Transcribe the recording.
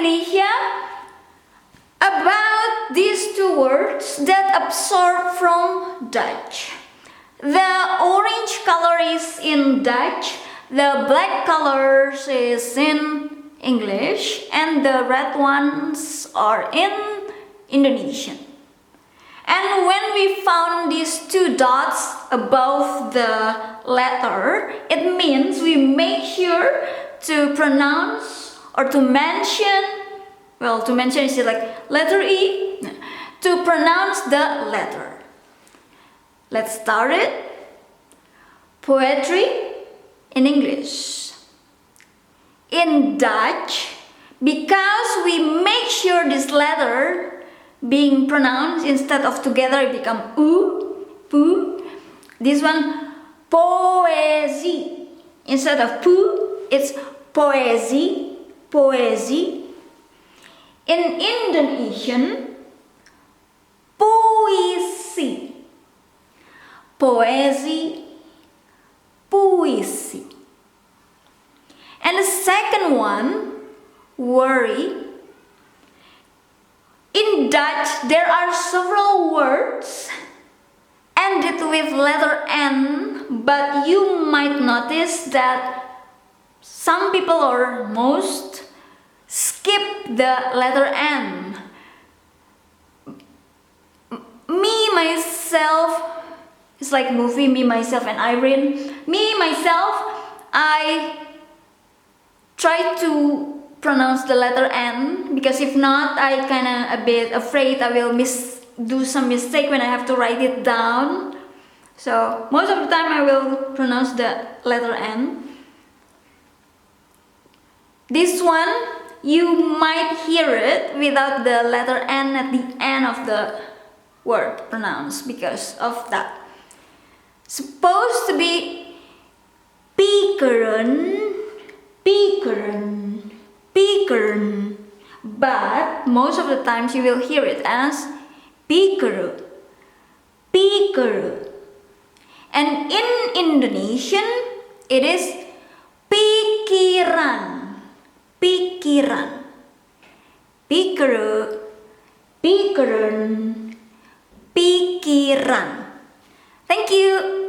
Indonesia about these two words that absorb from Dutch. The orange color is in Dutch, the black colors is in English, and the red ones are in Indonesian. And when we found these two dots above the letter, it means we make sure to pronounce or to mention, well, to mention is like letter E, to pronounce the letter. Let's start it. Poetry in English. In Dutch, because we make sure this letter being pronounced instead of together it become oo, poo. This one, poëzie. Instead of poo, it's poëzie, poëzie. In Indonesian, puisi. Poëzie, puisi. And the second one, worry. In Dutch, there are several words ended with letter N, but you might notice that some people or most skip the letter N. Me, myself, it's like movie, Me, Myself and Irene. Me, myself, I try to pronounce the letter N, because if not, I kinda a bit afraid I will do some mistake when I have to write it down. So most of the time I will pronounce the letter N. This one, you might hear it without the letter N at the end of the word pronounced because of that. Supposed to be PIKIRAN, PIKIRAN, PIKIRAN, but most of the times you will hear it as PIKIRAN, PIKIRAN. And in Indonesian, it is PIKIRAN, PIKIRAN, PIKIRAN, PIKIRAN, PIKIRAN. Thank you.